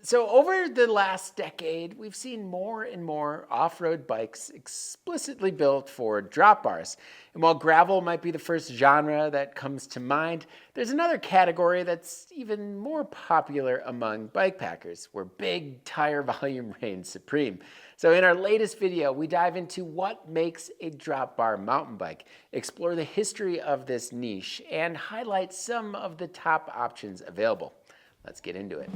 So over the last decade, we've seen more and more off-road bikes explicitly built for drop bars. And while gravel might be the first genre that comes to mind, there's another category that's even more popular among bike packers, where big tire volume reigns supreme. So in our latest video, we dive into what makes a drop bar mountain bike, explore the history of this niche, and highlight some of the top options available. Let's get into it.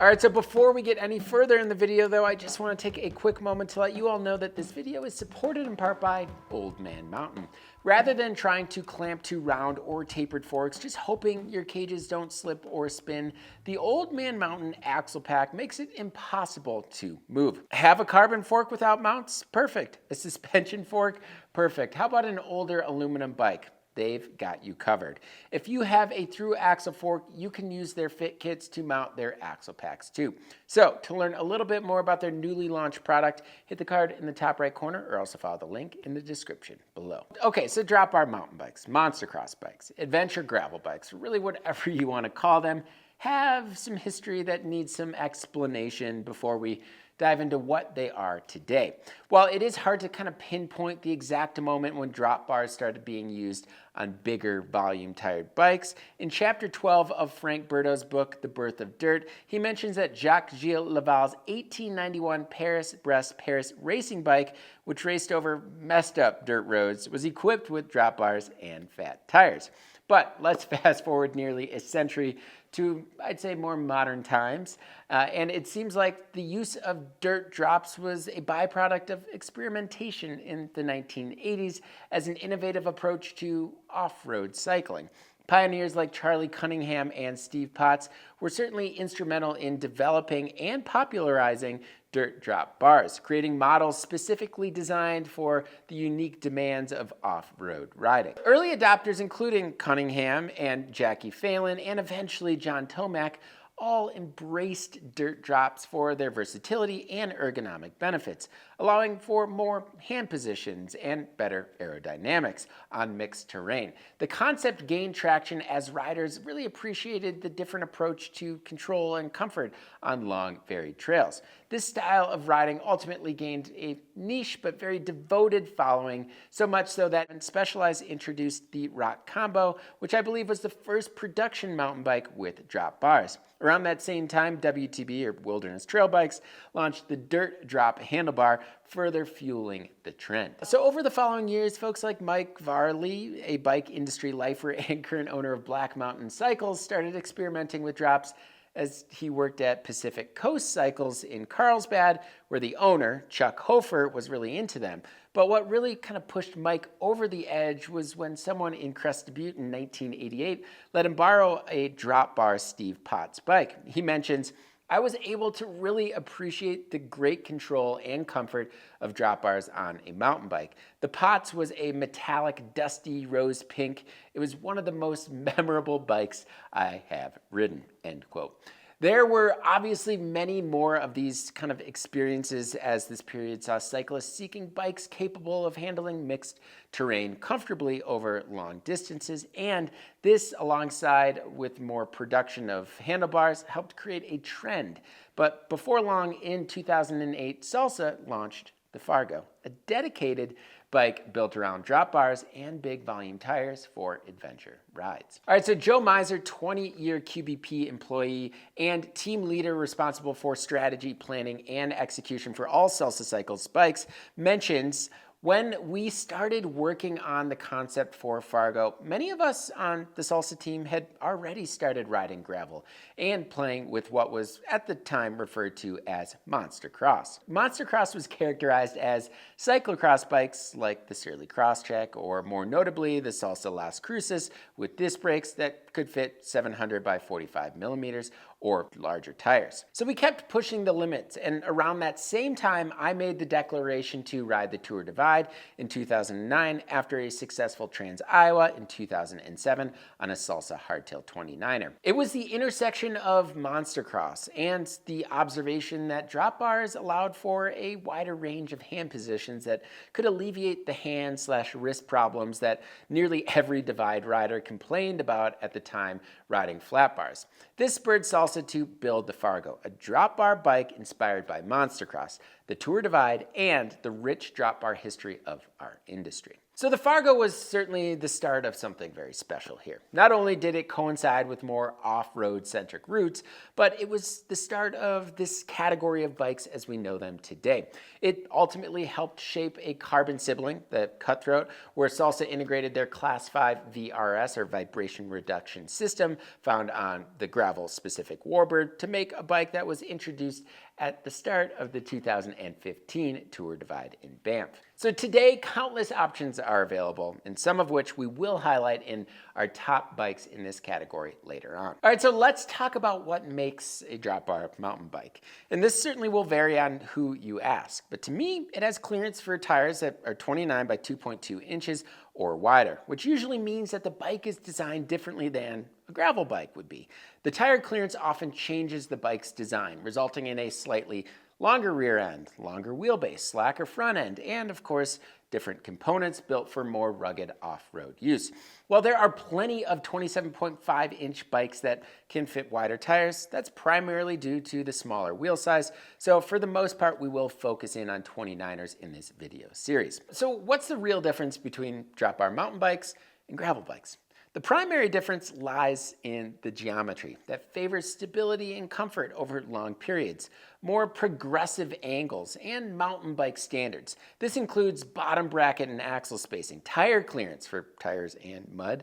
All right, so before we get any further in the video though, I just want to take a quick moment to let you all know that this video is supported in part by Old Man Mountain. Rather than trying to clamp to round or tapered forks, just hoping your cages don't slip or spin, the Old Man Mountain axle pack makes it impossible to move. Have a carbon fork without mounts? Perfect. A suspension fork? Perfect. How about an older aluminum bike? They've got you covered. If you have a through axle fork, you can use their fit kits to mount their axle packs too. So to learn a little bit more about their newly launched product, hit the card in the top right corner or also follow the link in the description below. Okay, so drop bar mountain bikes, monster cross bikes, adventure gravel bikes, really whatever you want to call them, have some history that needs some explanation before we dive into what they are today. While it is hard to kind of pinpoint the exact moment when drop bars started being used on bigger volume tired bikes, in chapter 12 of Frank Berto's book, The Birth of Dirt, he mentions that Jacques-Gilles Laval's 1891 Paris-Brest-Paris racing bike, which raced over messed up dirt roads, was equipped with drop bars and fat tires. But let's fast forward nearly a century to, I'd say, more modern times. And it seems like the use of dirt drops was a byproduct of experimentation in the 1980s as an innovative approach to off-road cycling. Pioneers like Charlie Cunningham and Steve Potts were certainly instrumental in developing and popularizing dirt drop bars, creating models specifically designed for the unique demands of off-road riding. Early adopters, including Cunningham and Jackie Phelan, and eventually John Tomac, all embraced dirt drops for their versatility and ergonomic benefits, allowing for more hand positions and better aerodynamics on mixed terrain. The concept gained traction as riders really appreciated the different approach to control and comfort on long, varied trails. This style of riding ultimately gained a niche but very devoted following, so much so that Specialized introduced the Rock Combo, which I believe was the first production mountain bike with drop bars. Around that same time, WTB, or Wilderness Trail Bikes, launched the Dirt Drop handlebar, further fueling the trend. So over the following years, folks like Mike Varley, a bike industry lifer and current owner of Black Mountain Cycles, started experimenting with drops as he worked at Pacific Coast Cycles in Carlsbad, where the owner, Chuck Hofer, was really into them. But what really kind of pushed Mike over the edge was when someone in Crested Butte in 1988 let him borrow a drop bar Steve Potts bike. He mentions, "I was able to really appreciate the great control and comfort of drop bars on a mountain bike. The Potts was a metallic, dusty rose pink. It was one of the most memorable bikes I have ridden," end quote. There were obviously many more of these kind of experiences as this period saw cyclists seeking bikes capable of handling mixed terrain comfortably over long distances, and this, alongside with more production of handlebars, helped create a trend. But before long, in 2008, Salsa launched the Fargo, a dedicated bike built around drop bars and big volume tires for adventure rides. All right, so Joe Miser, 20-year QBP employee and team leader responsible for strategy, planning, and execution for all Salsa Cycles bikes, mentions, "When we started working on the concept for Fargo, many of us on the Salsa team had already started riding gravel and playing with what was at the time referred to as Monster Cross. Monster Cross was characterized as cyclocross bikes like the Surly Crosstrek, or more notably the Salsa Las Cruces with disc brakes that could fit 700 by 45 millimeters, or larger tires. So we kept pushing the limits, and around that same time, I made the declaration to ride the Tour Divide in 2009 after a successful Trans-Iowa in 2007 on a Salsa Hardtail 29er. It was the intersection of monster cross and the observation that drop bars allowed for a wider range of hand positions that could alleviate the hand/wrist problems that nearly every Divide rider complained about at the time riding flat bars. This spurred Salsa to build the Fargo, a drop bar bike inspired by monster cross, the Tour Divide, and the rich drop bar history of our industry. So the Fargo was certainly the start of something very special here. Not only did it coincide with more off-road centric routes, but it was the start of this category of bikes as we know them today. It ultimately helped shape a carbon sibling, the Cutthroat, where Salsa integrated their Class 5 VRS, or vibration reduction system, found on the gravel-specific Warbird, to make a bike that was introduced at the start of the 2015 Tour Divide in Banff. So today, countless options are available, and some of which we will highlight in our top bikes in this category later on. All right, so let's talk about what makes a drop bar mountain bike. And this certainly will vary on who you ask, but to me, it has clearance for tires that are 29 by 2.2 inches or wider, which usually means that the bike is designed differently than a gravel bike would be. The tire clearance often changes the bike's design, resulting in a slightly longer rear end, longer wheelbase, slacker front end, and of course, different components built for more rugged off-road use. While there are plenty of 27.5-inch bikes that can fit wider tires, that's primarily due to the smaller wheel size. So for the most part, we will focus in on 29ers in this video series. So what's the real difference between drop bar mountain bikes and gravel bikes? The primary difference lies in the geometry that favors stability and comfort over long periods, more progressive angles, and mountain bike standards. This includes bottom bracket and axle spacing, tire clearance for tires and mud,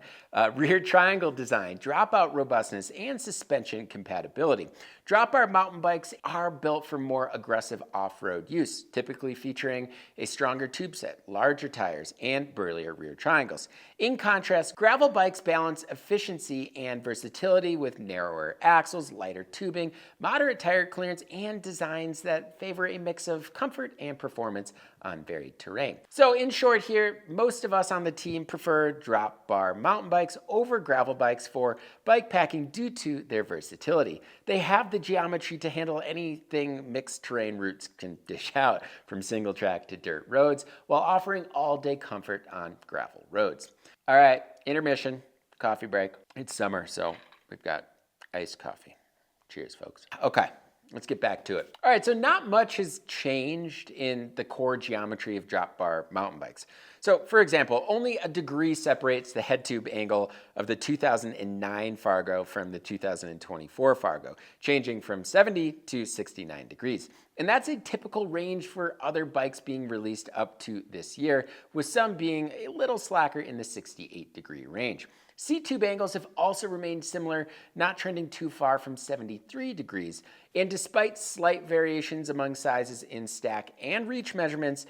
rear triangle design, dropout robustness, and suspension compatibility. Drop bar mountain bikes are built for more aggressive off-road use, typically featuring a stronger tube set, larger tires, and burlier rear triangles. In contrast, gravel bikes balance efficiency and versatility with narrower axles, lighter tubing, moderate tire clearance, and designs that favor a mix of comfort and performance on varied terrain. So in short here, most of us on the team prefer drop bar mountain bikes over gravel bikes for bike packing due to their versatility. They have the geometry to handle anything mixed terrain routes can dish out, from single track to dirt roads, while offering all day comfort on gravel roads. All right, intermission, coffee break. It's summer, so we've got iced coffee. Cheers, folks. Okay. Let's get back to it. All right, so not much has changed in the core geometry of drop bar mountain bikes. So for example, only a degree separates the head tube angle of the 2009 Fargo from the 2024 Fargo, changing from 70 to 69 degrees. And that's a typical range for other bikes being released up to this year, with some being a little slacker in the 68-degree range. Seat tube angles have also remained similar, not trending too far from 73 degrees. And despite slight variations among sizes in stack and reach measurements,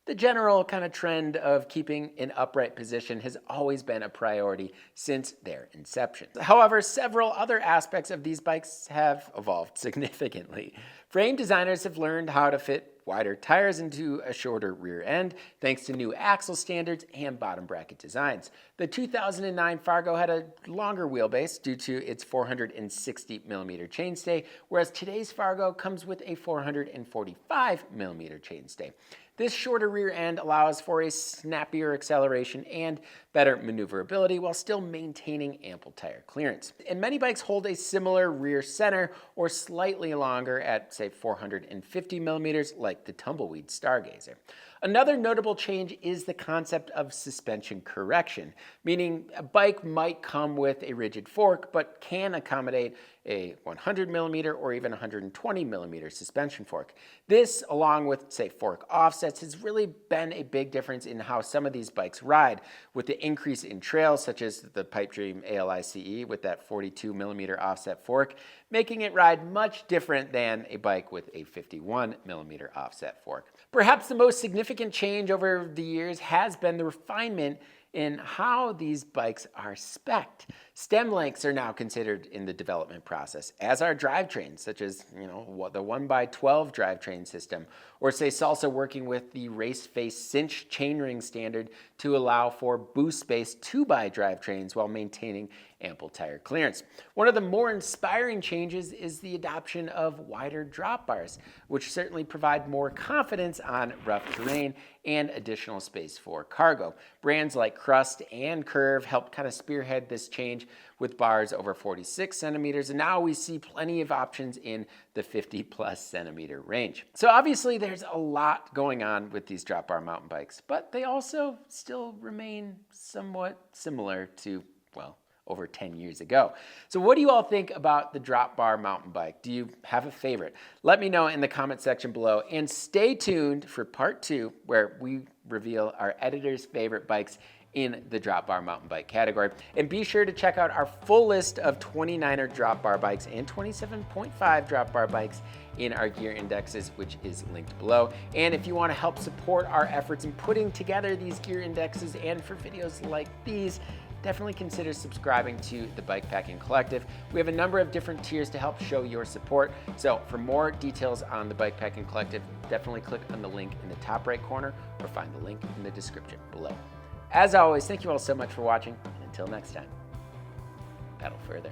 the general kind of trend of keeping an upright position has always been a priority since their inception. However, several other aspects of these bikes have evolved significantly. Frame designers have learned how to fit wider tires into a shorter rear end thanks to new axle standards and bottom bracket designs. The 2009 Fargo had a longer wheelbase due to its 460 millimeter chainstay, whereas today's Fargo comes with a 445 millimeter chainstay. This shorter rear end allows for a snappier acceleration and better maneuverability while still maintaining ample tire clearance. And many bikes hold a similar rear center or slightly longer at, say, 450 millimeters like the Tumbleweed Stargazer. Another notable change is the concept of suspension correction, meaning a bike might come with a rigid fork but can accommodate a 100 millimeter or even 120 millimeter suspension fork. This, along with, say, fork offsets, has really been a big difference in how some of these bikes ride, with the increase in trails, such as the Pipe Dream ALICE with that 42 millimeter offset fork, making it ride much different than a bike with a 51 millimeter offset fork. Perhaps the most significant change over the years has been the refinement in how these bikes are spec'd. Stem lengths are now considered in the development process, as are drivetrains, such as the 1x12 drivetrain system, or say Salsa working with the race face cinch chainring standard to allow for boost space 2x drivetrains while maintaining ample tire clearance. One of the more inspiring changes is the adoption of wider drop bars, which certainly provide more confidence on rough terrain and additional space for cargo. Brands like Crust and Curve helped kind of spearhead this change with bars over 46 centimeters, and now we see plenty of options in the 50+ centimeter range. So obviously there's a lot going on with these drop bar mountain bikes, but they also still remain somewhat similar to, well, over 10 years ago. So what do you all think about the drop bar mountain bike? Do you have a favorite? Let me know in the comment section below, and stay tuned for part 2 where we reveal our editor's favorite bikes in the drop bar mountain bike category. And be sure to check out our full list of 29er drop bar bikes and 27.5 drop bar bikes in our gear indexes, which is linked below. And if you want to help support our efforts in putting together these gear indexes and for videos like these, definitely consider subscribing to the Bikepacking Collective. We have a number of different tiers to help show your support. So for more details on the Bikepacking Collective, definitely click on the link in the top right corner or find the link in the description below. As always, thank you all so much for watching, and until next time, paddle further.